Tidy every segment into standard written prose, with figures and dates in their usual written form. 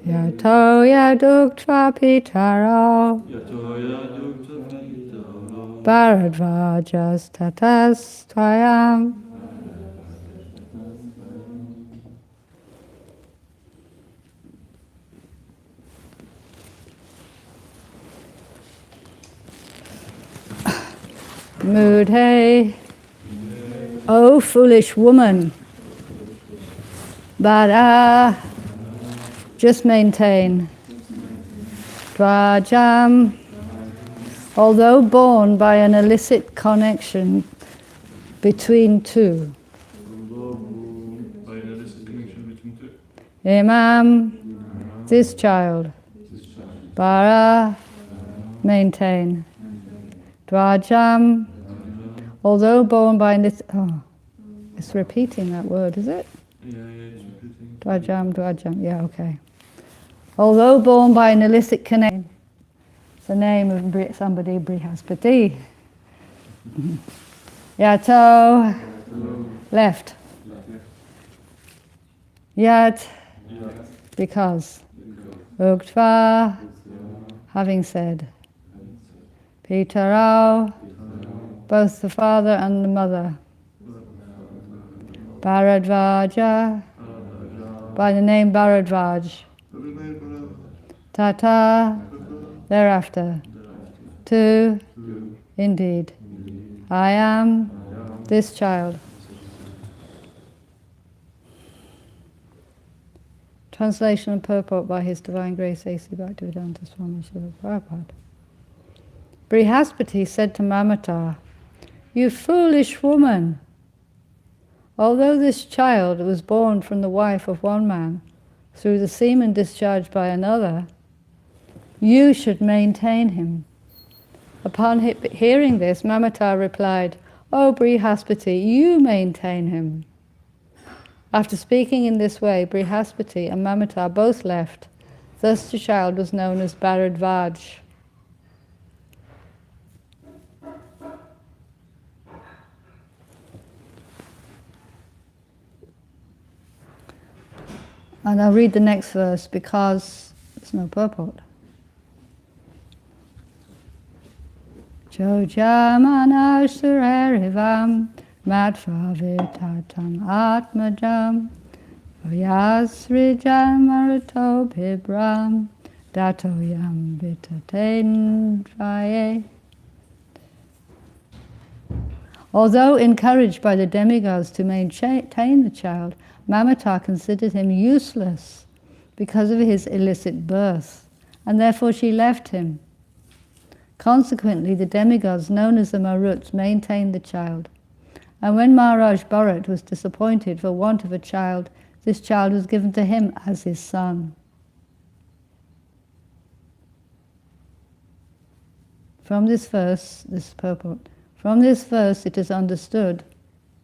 Yato yaduktva pitaro Bharadvajas tatas tvayam. Mudhe, O foolish woman, Bhara, just maintain. Dvajam, although born by an illicit connection between two. Imam, this child. Bhara, maintain. Dvajam, although born by an it's repeating that word, is it? Yeah, it's repeating. Dvajam, yeah, okay. Although born by an illicit connection, it's the name of somebody, Brihaspati. Yato, left. Yat, because. Uktva, having said. Pitarao, both the father and the mother. Bharadvaja, by the name Bharadvaj. Tata, thereafter. Tu, indeed. I am this child. Translation and purport by His Divine Grace A.C. Bhaktivedanta Swami Srila Prabhupada. Brihaspati said to Mamata, "You foolish woman! Although this child was born from the wife of one man through the semen discharged by another, you should maintain him." Upon hearing this, Mamata replied, "O Brihaspati, you maintain him." After speaking in this way, Brihaspati and Mamata both left. Thus the child was known as Bharadvaj. And I'll read the next verse because there's no purport. Jojamana surerivam matfavitatam atmajam Vyasrijam marito bibram datoyam vitaten dvaye. Although encouraged by the demigods to maintain the child, Mamata considered him useless because of his illicit birth, and therefore she left him. Consequently, the demigods known as the Maruts maintained the child. And when Maharaj Bharat was disappointed for want of a child, this child was given to him as his son. From this verse, this purport, from this verse it is understood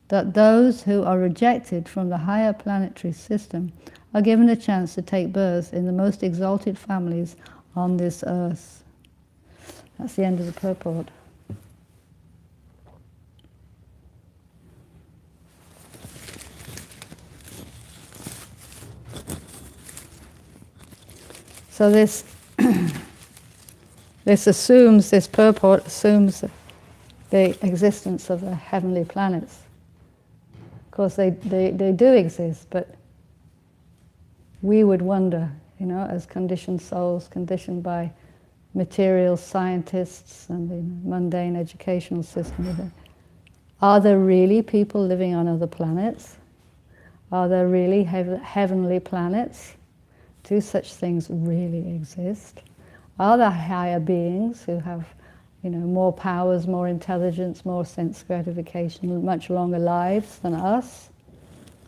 that those who are rejected from the higher planetary system are given a chance to take birth in the most exalted families on this earth. That's the end of the purport. So this this purport assumes the existence of the heavenly planets. Of course, they do exist, but we would wonder, as conditioned souls, conditioned by material scientists and the mundane educational system, are there really people living on other planets? Are there really heavenly planets? Do such things really exist? Are there higher beings who have, more powers, more intelligence, more sense gratification, much longer lives than us?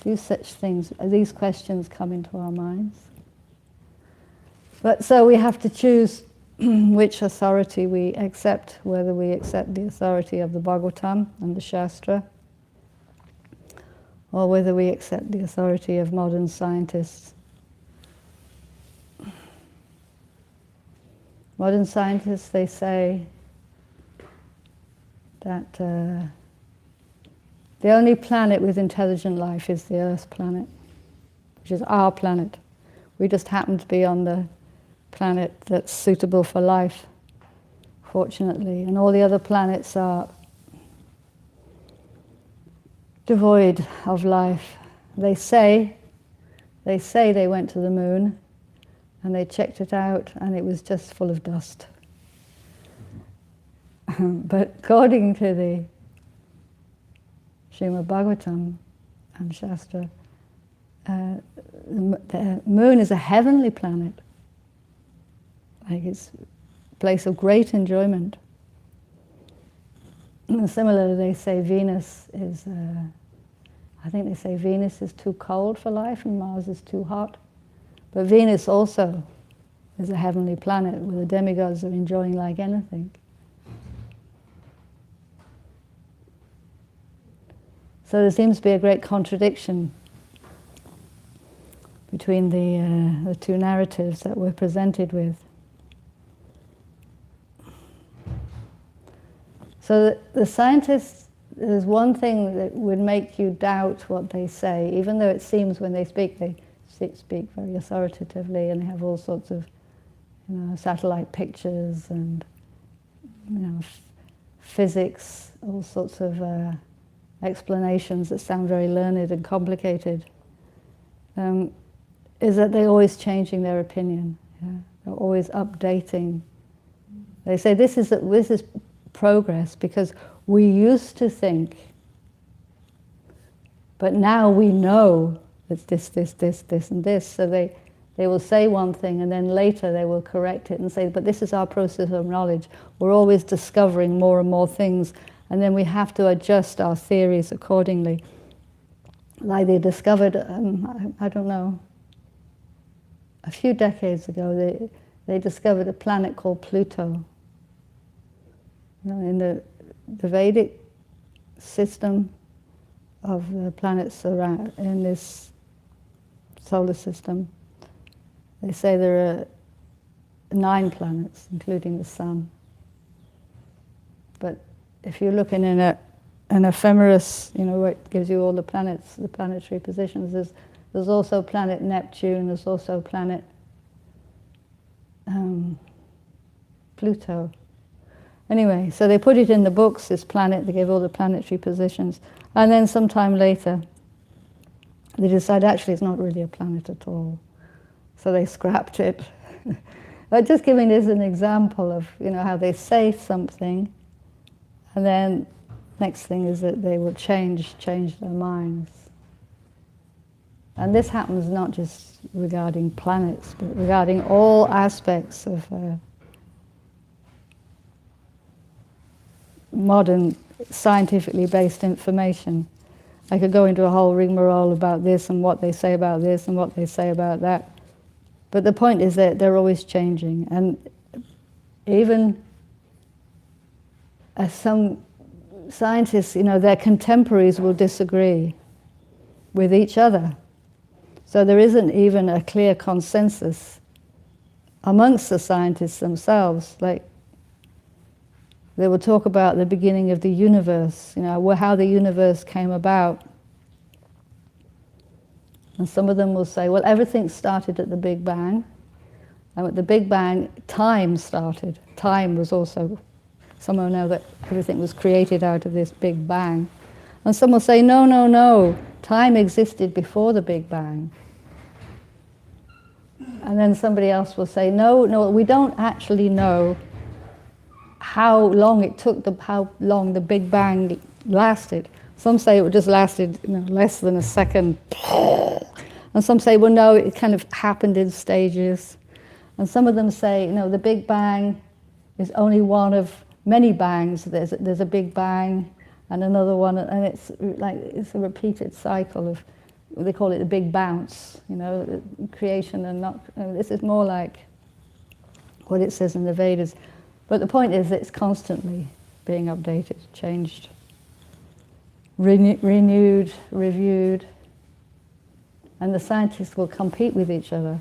Do such things, these questions come into our minds? But so we have to choose which authority we accept, whether we accept the authority of the Bhagavatam and the Shastra, or whether we accept the authority of modern scientists. Modern scientists, they say that the only planet with intelligent life is the Earth planet, which is our planet. We just happen to be on the planet that's suitable for life, fortunately. And all the other planets are devoid of life. They say they went to the moon and they checked it out and it was just full of dust. But according to the Srimad Bhagavatam and Shastra, the moon is a heavenly planet. Like, it's a place of great enjoyment. And similarly, they say Venus is, I think they say Venus is too cold for life and Mars is too hot. But Venus also is a heavenly planet where the demigods are enjoying like anything. So there seems to be a great contradiction between the two narratives that we're presented with. So the scientists, there's one thing that would make you doubt what they say, even though it seems when they speak very authoritatively and they have all sorts of, satellite pictures and, physics, all sorts of explanations that sound very learned and complicated, is that they're always changing their opinion. Yeah? They're always updating. They say this is progress because we used to think, but now we know it's this, and this. So they will say one thing and then later they will correct it and say, but this is our process of knowledge. We're always discovering more and more things, and then we have to adjust our theories accordingly. Like they discovered, I don't know, a few decades ago, they discovered a planet called Pluto. In the Vedic system of the planets around in this solar system, they say there are 9 planets, including the Sun. But if you're looking in an ephemeris, where it gives you all the planets, the planetary positions, there's also planet Neptune, there's also planet Pluto. Anyway, so they put it in the books, this planet, they gave all the planetary positions, and then sometime later they decide actually it's not really a planet at all. So they scrapped it. I'm just giving this an example of how they say something, and then next thing is that they will change their minds. And this happens not just regarding planets, but regarding all aspects of modern scientifically based information. I could go into a whole rigmarole about this and what they say about this and what they say about that. But the point is that they're always changing. And even as some scientists, their contemporaries will disagree with each other. So there isn't even a clear consensus amongst the scientists themselves. Like, they will talk about the beginning of the universe, how the universe came about. And some of them will say, well, everything started at the Big Bang. And at the Big Bang, time started. Time was also, some will know that everything was created out of this Big Bang. And some will say, no, time existed before the Big Bang. And then somebody else will say, no, we don't actually know how long it took, how long the Big Bang lasted. Some say it just lasted less than a second. And some say, well, no, it kind of happened in stages. And some of them say, the Big Bang is only one of many bangs. There's a Big Bang and another one, and it's a repeated cycle of, they call it the Big Bounce, creation and not. This is more like what it says in the Vedas. But the point is that it's constantly being updated, changed, renewed, reviewed, and the scientists will compete with each other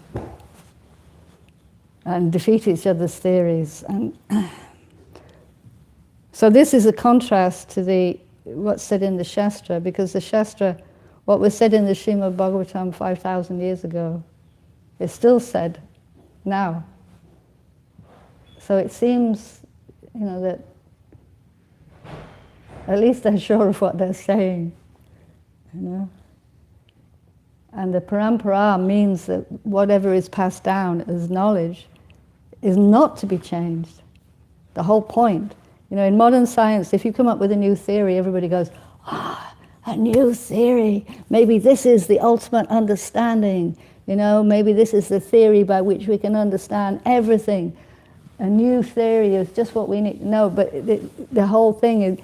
and defeat each other's theories. And so this is a contrast to what's said in the Shastra, because the Shastra, what was said in the Srimad Bhagavatam 5,000 years ago, It's still said now. So it seems, that at least they're sure of what they're saying, And the parampara means that whatever is passed down as knowledge is not to be changed. The whole point. In modern science, if you come up with a new theory, everybody goes, a new theory. Maybe this is the ultimate understanding. Maybe this is the theory by which we can understand everything. A new theory is just what we need. No, but the whole thing is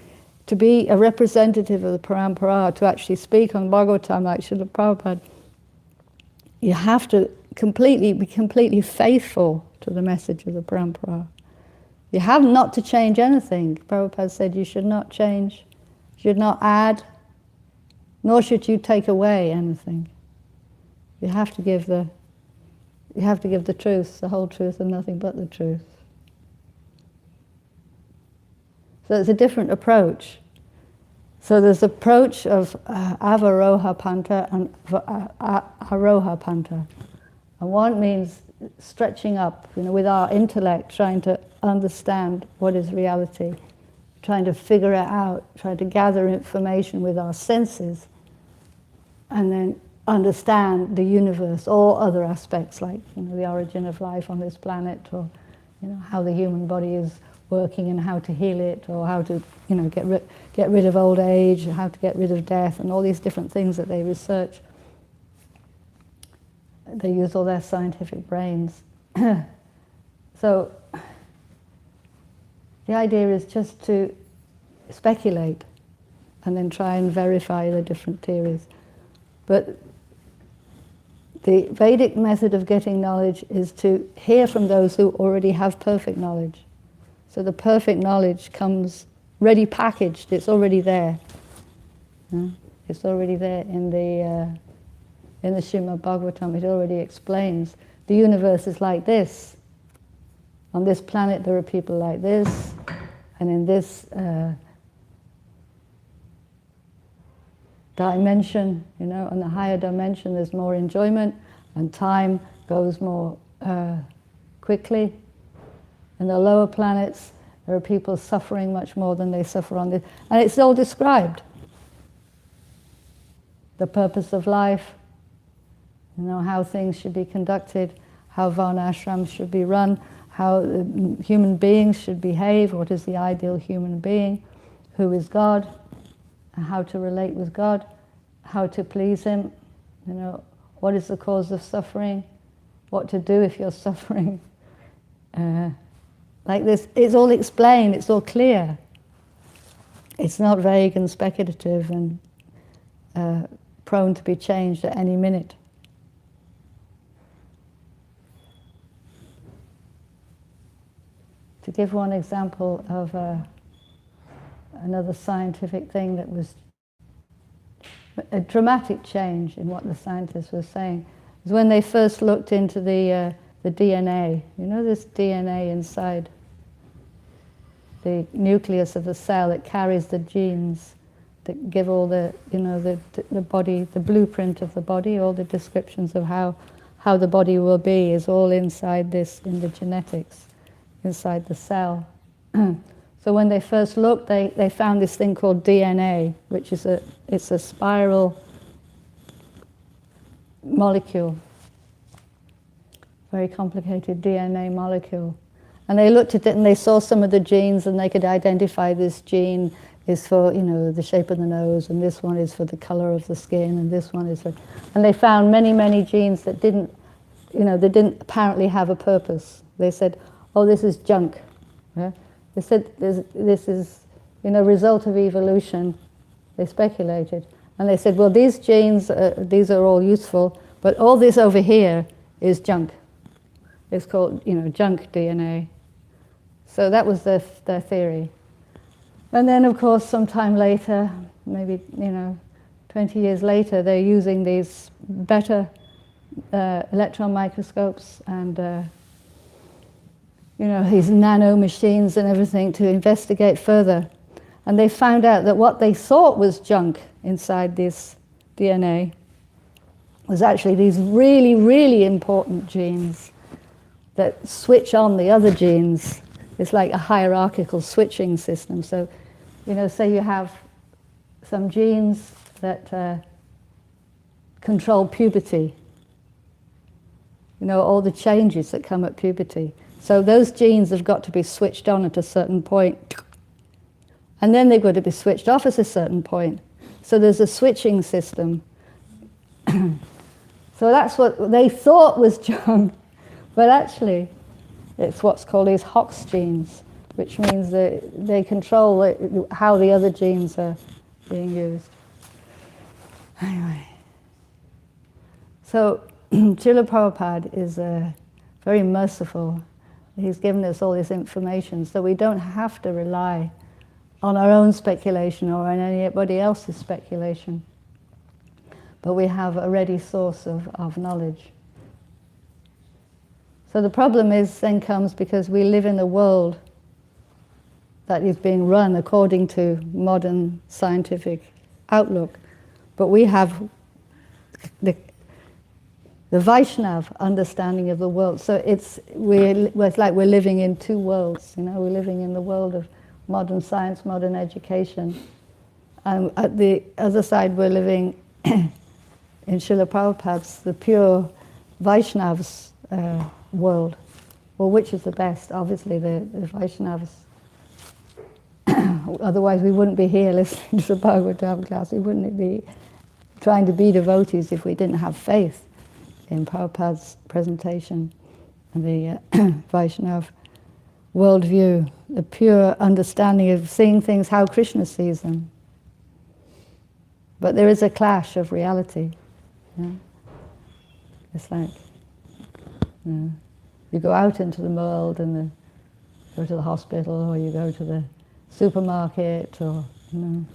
to be a representative of the parampara, to actually speak on Bhagavatam like Srila Prabhupada. You have to be completely faithful to the message of the parampara. You have not to change anything. Prabhupada said you should not change, should not add, nor should you take away anything. You have to give the truth, the whole truth, and nothing but the truth. So it's a different approach. So there's the approach of avaroha panta and aroha panta. And one means stretching up, with our intellect, trying to understand what is reality, trying to figure it out, trying to gather information with our senses, and then understand the universe, or other aspects like the origin of life on this planet, or how the human body is working and how to heal it, or how to get rid of old age, how to get rid of death, and all these different things that they research. They use all their scientific brains. So the idea is just to speculate and then try and verify the different theories. But the Vedic method of getting knowledge is to hear from those who already have perfect knowledge. So the perfect knowledge comes ready packaged, it's already there. It's already there in the Srimad Bhagavatam. It already explains the universe is like this. On this planet there are people like this, and in this dimension, on the higher dimension there's more enjoyment and time goes more quickly. In the lower planets there are people suffering much more than they suffer on this. And it's all described. The purpose of life, how things should be conducted, how varnashrams should be run, how human beings should behave, what is the ideal human being, who is God, how to relate with God, how to please Him, what is the cause of suffering, what to do if you're suffering. Like this, it's all explained, it's all clear. It's not vague and speculative and prone to be changed at any minute. To give one example of another scientific thing that was a dramatic change in what the scientists were saying, was when they first looked into the DNA. This DNA inside the nucleus of the cell that carries the genes that give all the body, the blueprint of the body, all the descriptions of how the body will be is all inside this, in the genetics, inside the cell. So when they first looked, they found this thing called DNA, which is it's a spiral molecule, very complicated DNA molecule. And they looked at it and they saw some of the genes and they could identify this gene is for, the shape of the nose, and this one is for the color of the skin, and this one is for... And they found many, many genes that didn't apparently have a purpose. They said, oh, this is junk. Yeah? They said this is, result of evolution. They speculated. And they said, well, these genes, these are all useful, but all this over here is junk. It's called, junk DNA. So that was their theory. And then, of course, sometime later, maybe, 20 years later, they're using these better electron microscopes and, these nano machines and everything to investigate further. And they found out that what they thought was junk inside this DNA There's actually these really, really important genes that switch on the other genes. It's like a hierarchical switching system. So, say you have some genes that control puberty, all the changes that come at puberty. So those genes have got to be switched on at a certain point, and then they've got to be switched off at a certain point. So there's a switching system. So that's what they thought was junk, but actually it's what's called these Hox genes, which means that they control how the other genes are being used. Anyway, so Srila Prabhupada is very merciful. He's given us all this information so we don't have to rely on our own speculation or on anybody else's speculation, but we have a ready source of knowledge. So the problem then comes because we live in a world that is being run according to modern scientific outlook, but we have the Vaishnav understanding of the world. So it's like we're living in two worlds. We're living in the world of modern science, modern education, and at the other side we're living in Srila Prabhupada's, the pure Vaishnav's world. Well, which is the best? Obviously the Vaishnavs. Otherwise we wouldn't be here listening to the Bhagavatam class. We wouldn't be trying to be devotees if we didn't have faith in Prabhupada's presentation and the Vaishnav worldview, the pure understanding of seeing things how Krishna sees them. But there is a clash of reality. It's like you go out into the world and go to the hospital, or you go to the supermarket, or you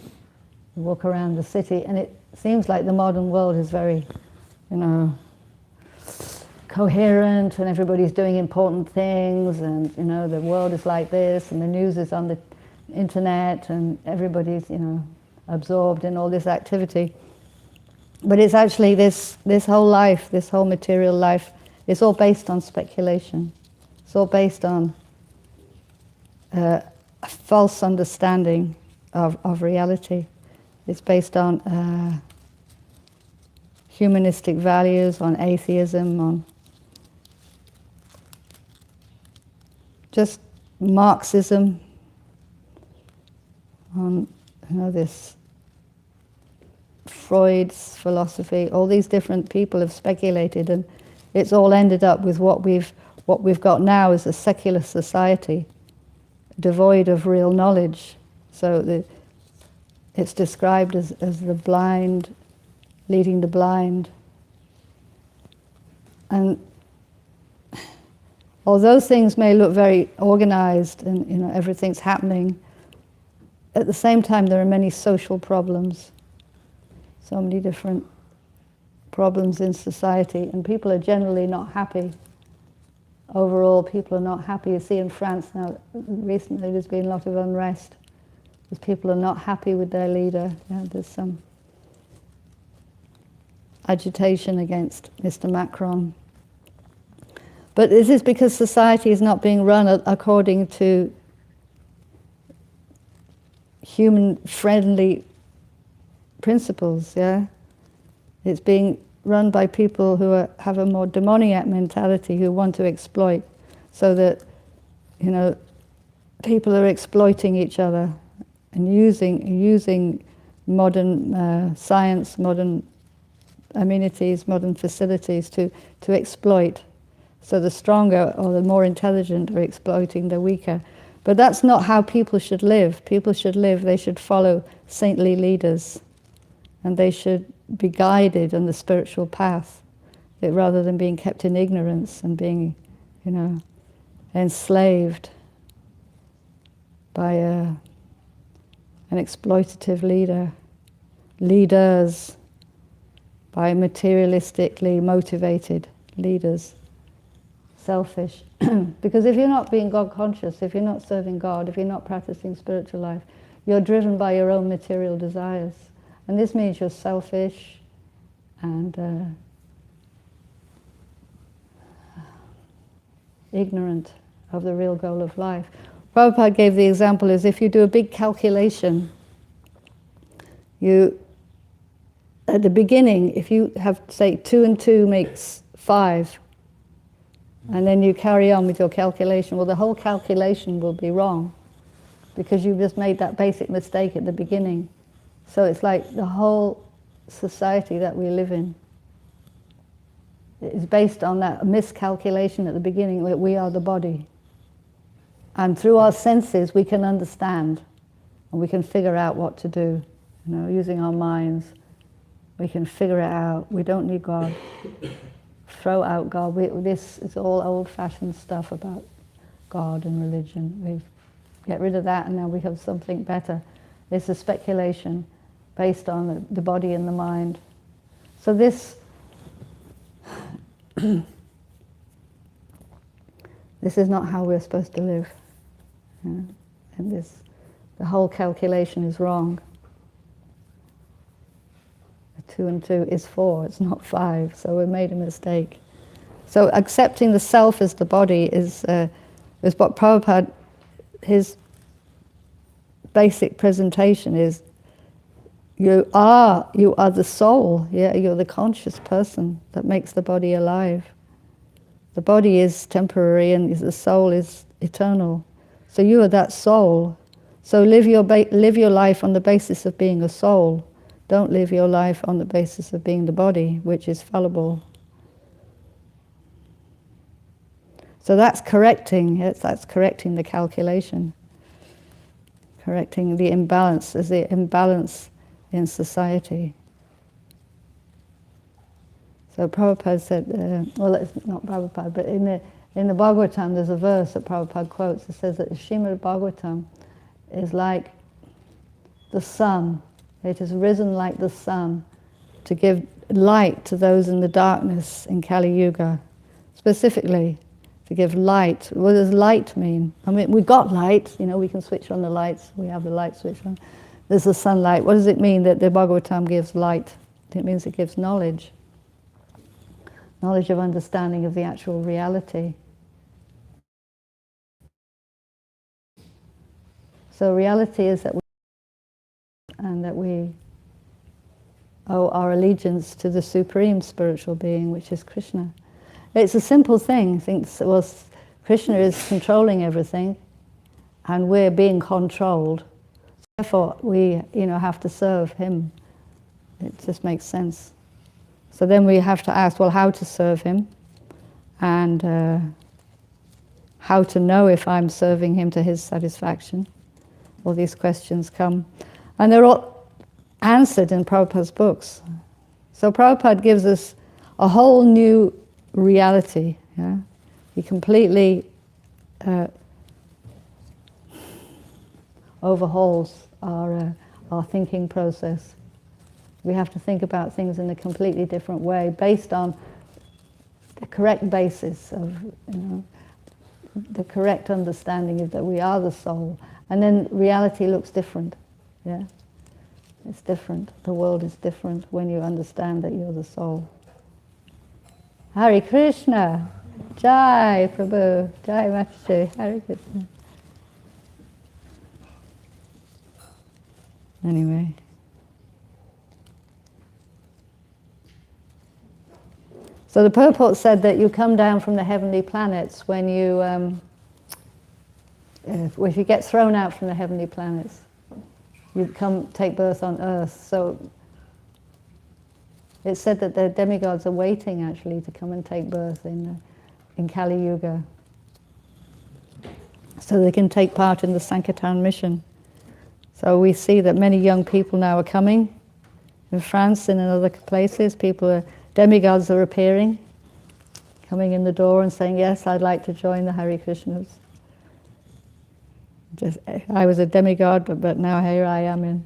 walk around the city, and it seems like the modern world is very, coherent, and everybody's doing important things, and the world is like this, and the news is on the internet, and everybody's absorbed in all this activity. But it's actually this whole life, this whole material life, it's all based on speculation. It's all based on a false understanding of reality. It's based on humanistic values, on atheism, on just Marxism, on this Freud's philosophy. All these different people have speculated, and it's all ended up with what we've got now is a secular society, devoid of real knowledge. So it's described as the blind leading the blind. And although things may look very organized and everything's happening, at the same time there are many social problems, so many different problems in society, and people are generally not happy. Overall, people are not happy. You see in France now, recently there's been a lot of unrest, because people are not happy with their leader. There's some agitation against Mr. Macron. But this is because society is not being run according to human-friendly principles, It's being run by people who have a more demoniac mentality, who want to exploit, so that, people are exploiting each other and using modern science, modern amenities, modern facilities to exploit. So the stronger or the more intelligent are exploiting the weaker. But that's not how people should live. People should live, they should follow saintly leaders, and they should be guided on the spiritual path, rather than being kept in ignorance and being, enslaved by an exploitative leaders, by materialistically motivated leaders, selfish. Because if you're not being God conscious, if you're not serving God, if you're not practicing spiritual life, you're driven by your own material desires. And this means you're selfish and ignorant of the real goal of life. Prabhupada gave the example is if you do a big calculation, at the beginning, if you have, say, 2 and 2 makes 5, and then you carry on with your calculation, well, the whole calculation will be wrong, because you just made that basic mistake at the beginning. So it's like the whole society that we live in is based on that miscalculation at the beginning, that we are the body. And through our senses we can understand, and we can figure out what to do. Using our minds, we can figure it out. We don't need God. Throw out God. This is all old-fashioned stuff about God and religion. We get rid of that, and now we have something better. It's a speculation based on the body and the mind. So this this is not how we're supposed to live. And the whole calculation is wrong. 2 and 2 is 4, it's not 5, so we made a mistake. So accepting the self as the body is what Prabhupada, his basic presentation is, you are the soul, you're the conscious person that makes the body alive. The body is temporary and the soul is eternal. So you are that soul. So live your life on the basis of being a soul. Don't live your life on the basis of being the body, which is fallible. So that's correcting the calculation, correcting the imbalance, as the imbalance in society. So Prabhupada said, well, it's not Prabhupada, but in the Bhagavatam there's a verse that Prabhupada quotes. It says that the Srimad Bhagavatam is like the sun. It has risen like the sun to give light to those in the darkness in Kali Yuga. Specifically, to give light. What does light mean? I mean, we got light, we can switch on the lights. We have the light switch on. There's the sunlight. What does it mean that the Bhagavatam gives light? It means it gives knowledge. Knowledge of understanding of the actual reality. So reality is that we owe our allegiance to the supreme spiritual being, which is Krishna. It's a simple thing. Krishna is controlling everything, and we're being controlled. Therefore, we, have to serve him. It just makes sense. So then we have to ask, well, how to serve him, and how to know if I'm serving him to his satisfaction. All these questions come. And they're all answered in Prabhupada's books. So Prabhupada gives us a whole new reality. Yeah? He completely overhauls our thinking process. We have to think about things in a completely different way, based on the correct basis of, the correct understanding of that we are the soul. And then reality looks different. Yeah, it's different. The world is different when you understand that you're the soul. Hare Krishna, Jai Prabhu, Jai Mataji, Hare Krishna. Anyway. So the purport said that you come down from the heavenly planets when you, if you get thrown out from the heavenly planets, you come take birth on earth. So it's said that the demigods are waiting actually to come and take birth in Kali Yuga, so they can take part in the Sankirtan mission. So we see that many young people now are coming. In France and in other places, demigods are appearing, coming in the door and saying, yes, I'd like to join the Hare Krishnas. I was a demigod, but now here I am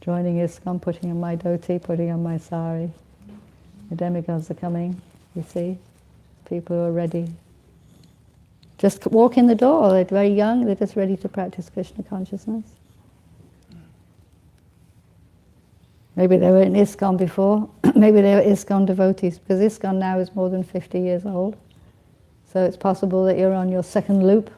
joining ISKCON, putting on my dhoti, putting on my sari. The demigods are coming, you see. People who are ready. Just walk in the door, they're very young, they're just ready to practice Krishna consciousness. Maybe they were in ISKCON before, maybe they were ISKCON devotees, because ISKCON now is more than 50 years old. So it's possible that you're on your second loop.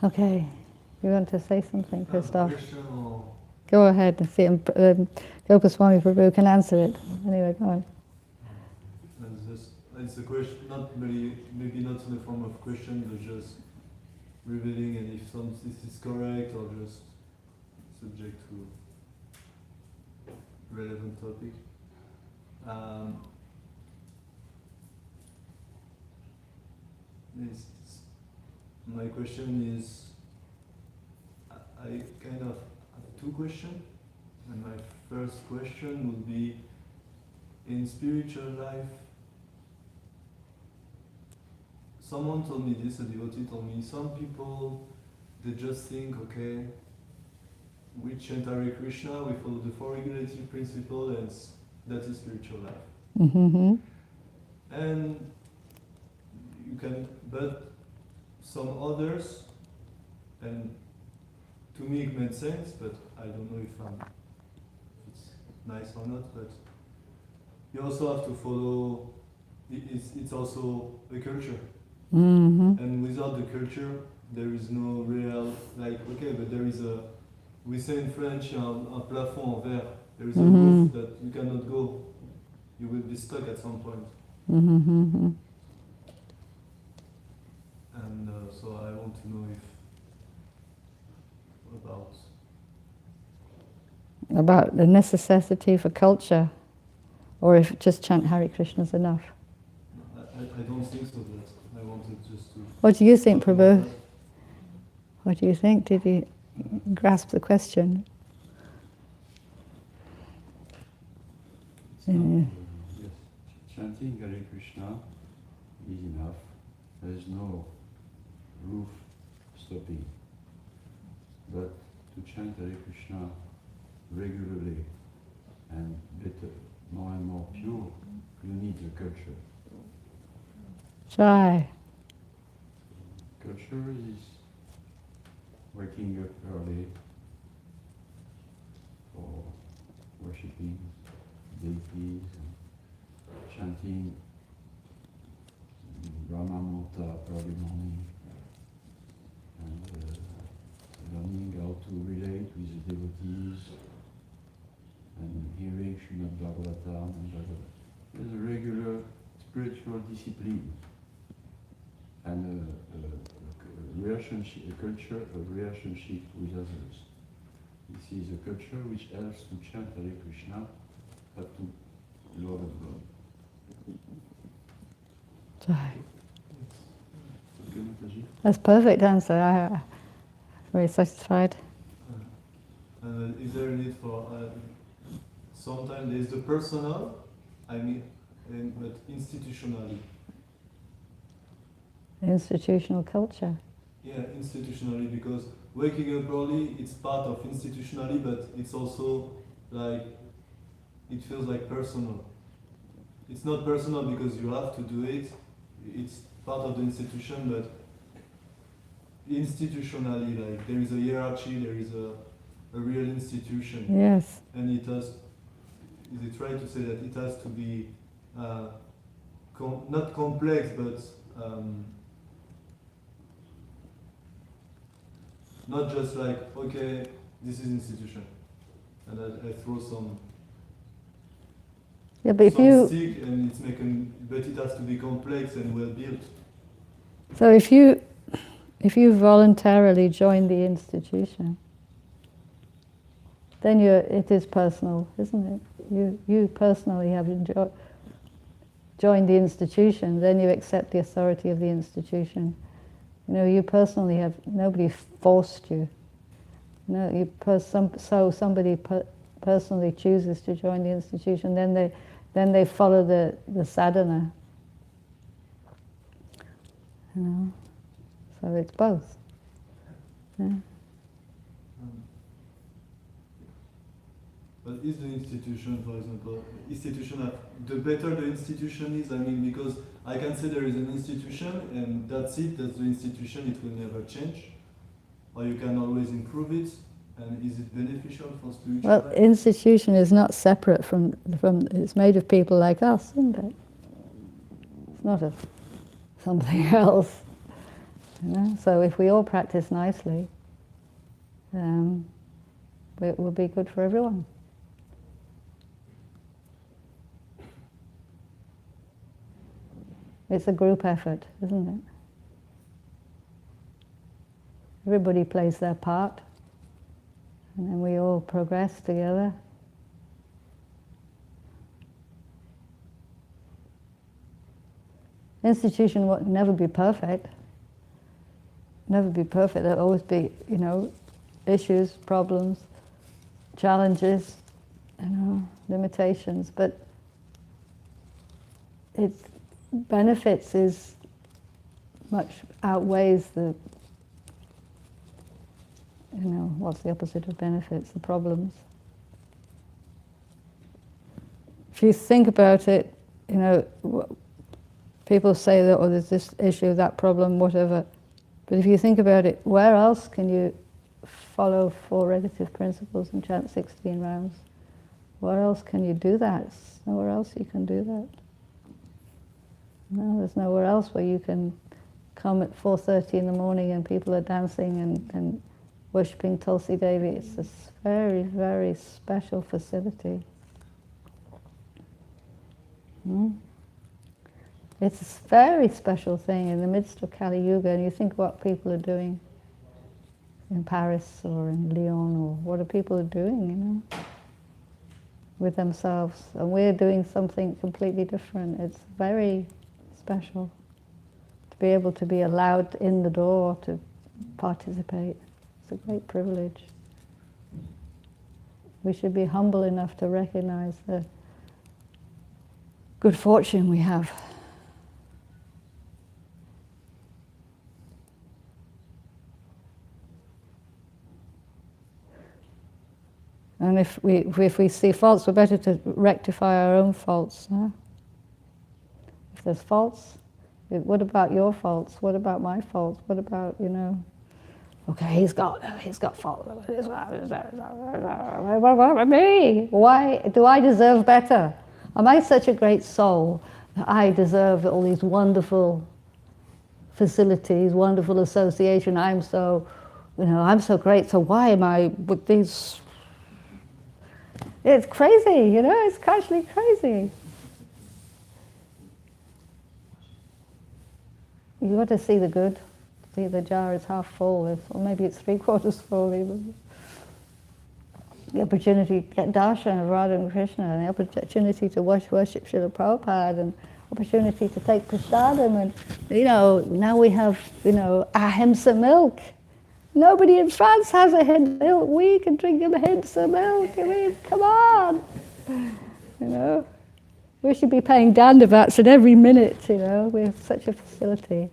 Okay, you want to say something, Christoph? Go ahead and see. Gopaswami Prabhu can answer it. Anyway, go on. It's a question, not maybe not in the form of question, but just revealing, and if this is correct or just subject to relevant topic. My question is, I kind of have two questions, and my first question would be, in spiritual life, someone told me this, a devotee told me, some people, they just think, okay, we chant Hare Krishna, we follow the four regulative principles, and that is spiritual life. Mm-hmm. And you can, but some others, and to me it made sense, but I don't know if it's nice or not, but you also have to follow, it's also a culture. Mm-hmm. And without the culture, there is no real, like, okay, but there is we say in French, un plafond en verre. There is a roof that you cannot go. You will be stuck at some point. Mm-hmm. And so I want to know about the necessity for culture, or if just chant Hare Krishna is enough. I don't think so. That I wanted just to. What do you think, Prabhu? What do you think? Did you grasp the question? Yes. Chanting Hare Krishna is enough. There is no roof stopping. But to chant Hare Krishna regularly and better, more and more pure, you need the culture. Try. Culture is waking up early for worshipping deities, and chanting Brahma Murta early morning, and learning how to relate with the devotees, and hearing Srimad Bhagavatam and Bhagavatam. There's a regular spiritual discipline and a relationship, a culture of relationship with others. This is a culture which helps to chant Hare Krishna, but to Lord of God. Try. Okay, Mataji? That's a perfect answer. I'm very satisfied. Is there a need for sometimes there is the personal, but institutionally. Institutional culture. Yeah, institutionally, because waking up early, it's part of institutionally, but it's also like, it feels like personal. It's not personal because you have to do it, it's part of the institution, but institutionally, like, there is a hierarchy, there is a real institution. Yes. And it has, they try to say that it has to be not complex, but not just like, okay, this is institution, and I throw some. Yeah, but stick and it's making, but it has to be complex and well built. So if you voluntarily join the institution, then it is personal, isn't it? You personally have joined the institution, then you accept the authority of the institution. You know, you personally have, nobody forced you. No, somebody personally chooses to join the institution, then they follow the sadhana. You know, so it's both. Yeah. But But is the institution, for example, the better the institution is, I mean, because I can say there is an institution and that's it, that's the institution, it will never change. Or you can always improve it, and is it beneficial for spiritual Well, life? institution is not separate from, it's made of people like us, isn't it? It's not something else. You know? So if we all practice nicely, it will be good for everyone. It's a group effort, isn't it? Everybody plays their part, and then we all progress together. Institution will never be perfect. Never be perfect. There'll always be, issues, problems, challenges, limitations. But its benefits is much outweighs the, what's the opposite of benefits? The problems. If you think about it, people say that, there's this issue, that problem, whatever. But if you think about it, where else can you follow 4 relative principles and chant 16 rounds? Where else can you do that? There's nowhere else you can do that. No, there's nowhere else where you can come at 4:30 in the morning and people are dancing and worshipping Tulsi Devi. It's a very, very special facility. It's a very special thing in the midst of Kali Yuga, and you think what people are doing in Paris or in Lyon, or what are people doing, with themselves. And we're doing something completely different. It's very special to be able to be allowed in the door to participate. It's a great privilege. We should be humble enough to recognize the good fortune we have. And if we see faults, we're better to rectify our own faults. Huh? If there's faults, what about your faults? What about my faults? What about, okay, he's got faults. What about me? Why do I deserve better? Am I such a great soul that I deserve all these wonderful facilities, wonderful association? I'm so great. So why am I with these? It's crazy, it's actually crazy. You've got to see the good. See the jar is half full, or maybe it's 3/4 full even. The opportunity to get darshan of Radha and Krishna, and the opportunity to worship Srila Prabhupada, and opportunity to take prasadam, and now we have ahimsa milk. Nobody in France has a hen milk. We can drink ahimsa milk. I mean, come on. We should be paying dandavats at every minute, We have such a facility.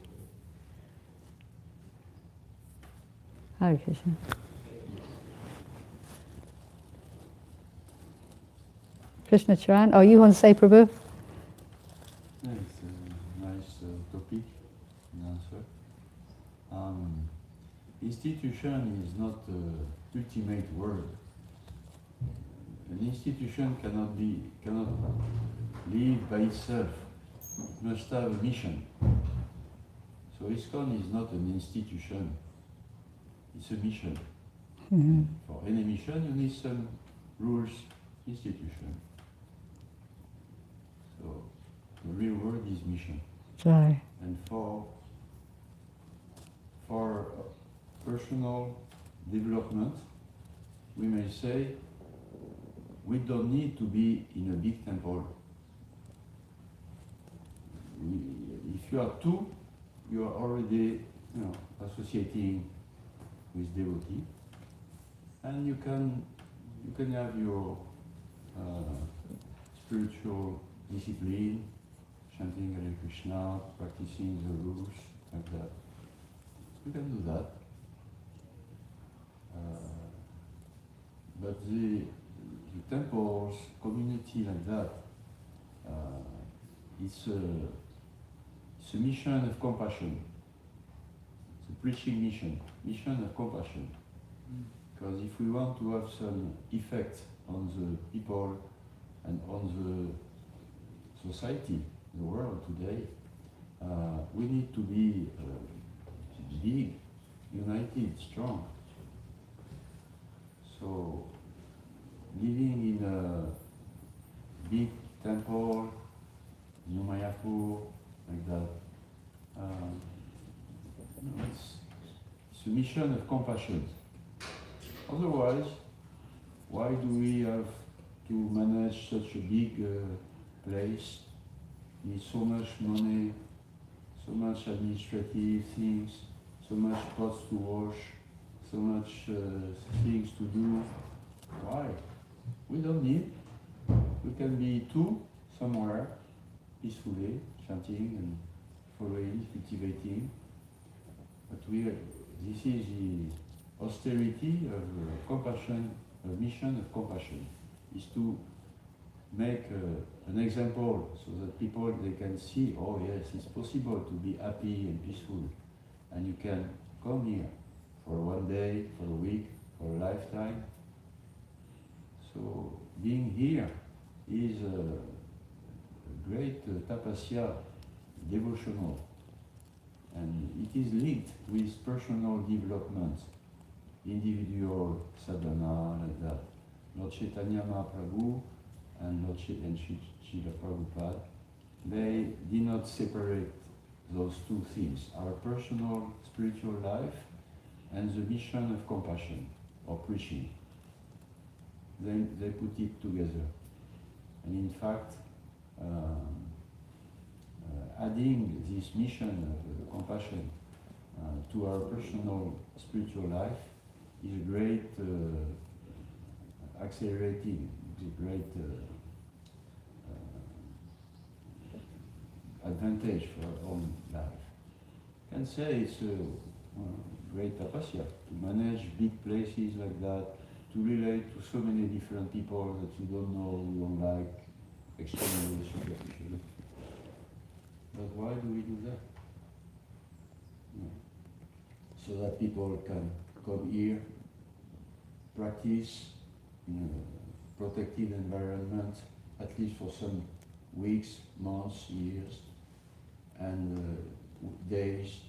Hare Krishna. Krishna Charan. Oh, you want to say, Prabhu? Yeah, it's a nice topic and answer. Institution is not the ultimate word. An institution cannot live by itself. It must have a mission. So ISKCON is not an institution. It's a mission. Mm-hmm. For any mission, you need some rules, institution. So the real word is mission. Sorry. And for personal development, we may say we don't need to be in a big temple. If you are 2, you are already associating with devotee, and you can have your spiritual discipline, chanting Hare Krishna, practicing the rules like that. You can do that. But the temples, community like that, it's a mission of compassion. It's a preaching mission of compassion. Because if we want to have some effect on the people and on the society, the world today, we need to be big, united, strong. So, living in a big temple, New Mayapur, like that, it's a mission of compassion. Otherwise, why do we have to manage such a big place? Need so much money, so much administrative things, so much pots to wash, so much things to do. Why? We don't need. We can be two somewhere, peacefully, chanting and following, cultivating. But this is the austerity of compassion, a mission of compassion, is to make an example so that people, they can see, oh yes, it's possible to be happy and peaceful. And you can come here for one day, for a week, for a lifetime. So being here is a great tapasya, devotional. And it is linked with personal development, individual sadhana, like that. Lord Chaitanya Mahaprabhu and Lord Srila Prabhupada, they did not separate those two things, our personal spiritual life and the mission of compassion or preaching. They put it together. And in fact, adding this mission of compassion to our personal spiritual life is a great accelerating, a great advantage for our own life. I can say it's a great tapasya to manage big places like that, to relate to so many different people that you don't know, you don't like, extremely superficially. But why do we do that? No. So that people can come here, practice in a protected environment, at least for some weeks, months, years, and days.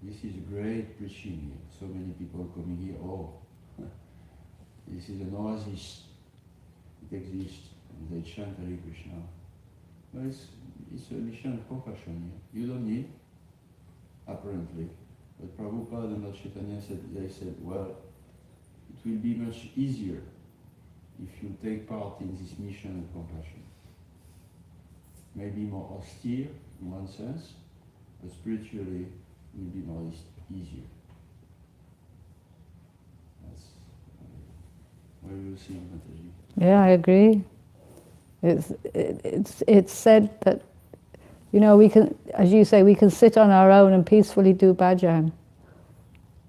This is great preaching here. So many people coming here, oh, this is an oasis. It exists, and they chant Hare Krishna. But it's a mission of compassion here. You don't need, apparently. But Prabhupada and Lord Chaitanya said, well, it will be much easier if you take part in this mission of compassion. Maybe more austere in one sense, but spiritually it will be more easier. That's what do you think, Mataji? Yeah, I agree. It's said that, you know, we can, as you say, we can sit on our own and peacefully do bhajan,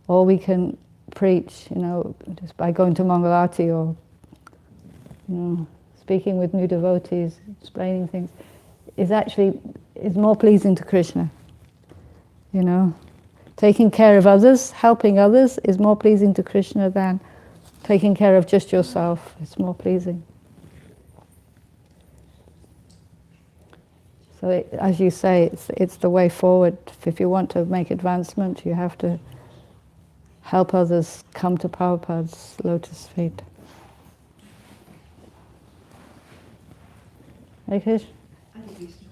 or we can preach, you know, just by going to Mangalarti or, you know, speaking with new devotees, explaining things, is more pleasing to Krishna. You know, taking care of others, helping others is more pleasing to Krishna than taking care of just yourself. It's more pleasing. So, as you say, it's the way forward. If you want to make advancement, you have to help others come to Prabhupada's lotus feet. Hare Krishna. Hare Krishna.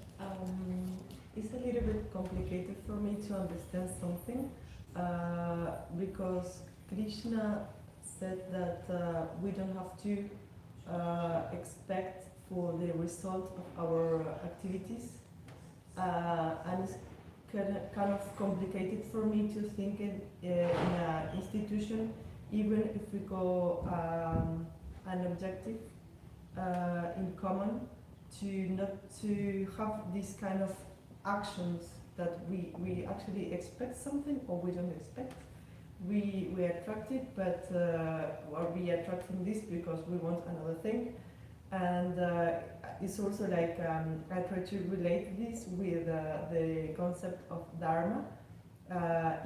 It's a little bit complicated for me to understand something because Krishna said that we don't have to expect for the result of our activities, and it's kind of complicated for me to think in an institution, even if we go an objective in common, to not to have this kind of actions that we actually expect something or we don't expect. we attract it, but are we attracting this because we want another thing? And it's also like I try to relate this with the concept of dharma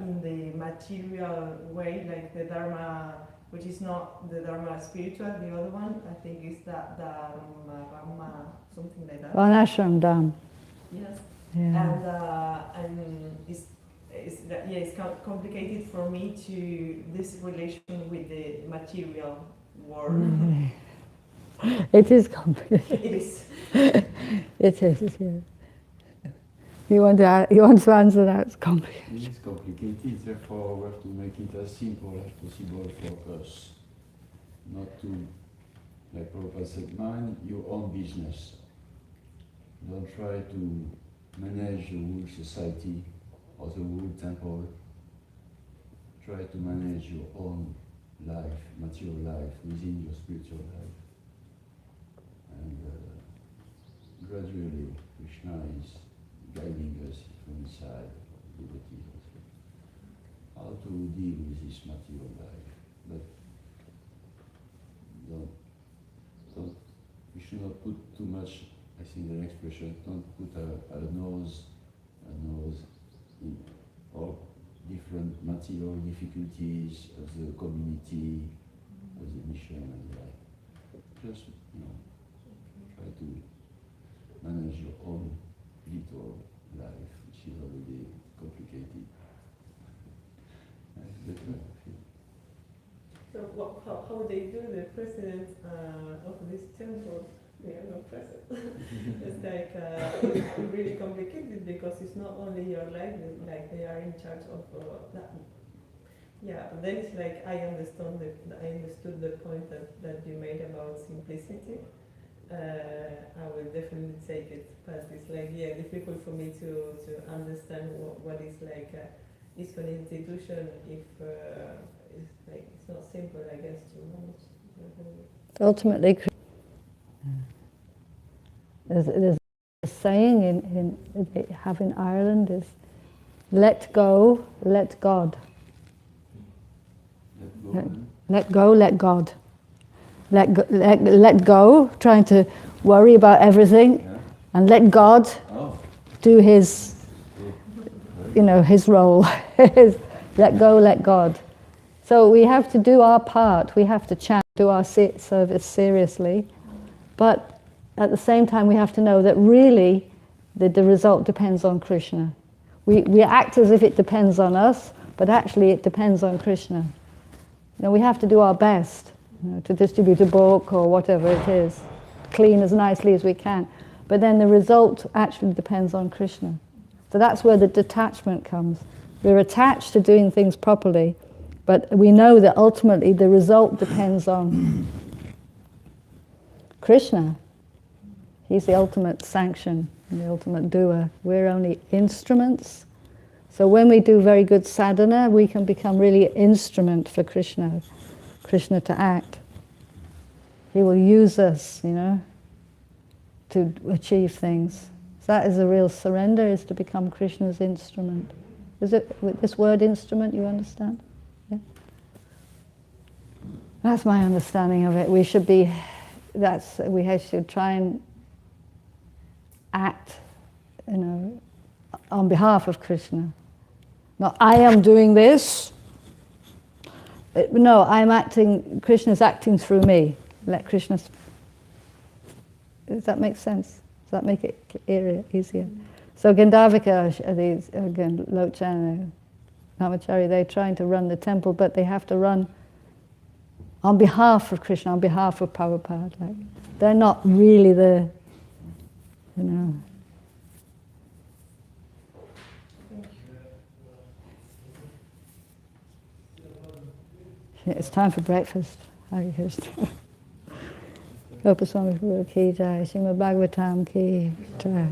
in the material way, like the dharma, which is not the dharma spiritual, the other one, I think is that dharma, something like that. Varnashram Dham. Yes. Yeah. And it's complicated for me to this relation with the material world. It is complicated. It is. It is, yeah. You want to answer that? It's complicated. It is complicated, therefore we have to make it as simple as possible for us. Not to, like Prabhupada said, mind your own business. Don't try to manage the whole society or the whole temple. Try to manage your own life, material life, within your spiritual life. And gradually Krishna is guiding us from inside, devotees also, how to deal with this material life. But we should not put too much, I think the expression, don't put a nose in all different material difficulties of the community, of the mission and the life. Just, try to manage your own little life, which is already complicated. That's better, I feel. So how they do the president of this temple? We are not present. It's like it's really complicated because it's not only your life, like they are in charge of that. Yeah, but then it's like I understood the point that you made about simplicity. I will definitely take it, but it's like difficult for me to understand what is like this an institution if it's not simple, I guess, to manage. Ultimately, there's a saying in have in Ireland is let go, let God. Let go, let God. Let go, trying to worry about everything, and let God do his, his role. Let go, let God. So we have to do our part. We have to chant, do our service seriously, but at the same time we have to know that really the result depends on Krishna. We act as if it depends on us, but actually it depends on Krishna. We have to do our best. To distribute a book or whatever it is, clean as nicely as we can. But then the result actually depends on Krishna. So that's where the detachment comes. We're attached to doing things properly, but we know that ultimately the result depends on Krishna. He's the ultimate sanction, the ultimate doer. We're only instruments. So when we do very good sadhana, we can become really an instrument for Krishna to act. He will use us, to achieve things. So that is the real surrender, is to become Krishna's instrument. Is it with this word instrument, you understand? Yeah? That's my understanding of it. We should try and act, on behalf of Krishna. Not, I am doing this. No, I'm acting, Krishna's acting through me. Let Krishna... Does that make sense? Does that make it easier? So Gandharvika, again, Lochan, Namachari, they're trying to run the temple, but they have to run on behalf of Krishna, on behalf of Prabhupada. Like, they're not really the, It's time for breakfast. Hare Krishna. Gopaswami Guru ki jai, Srimad Bhagavatam ki jai.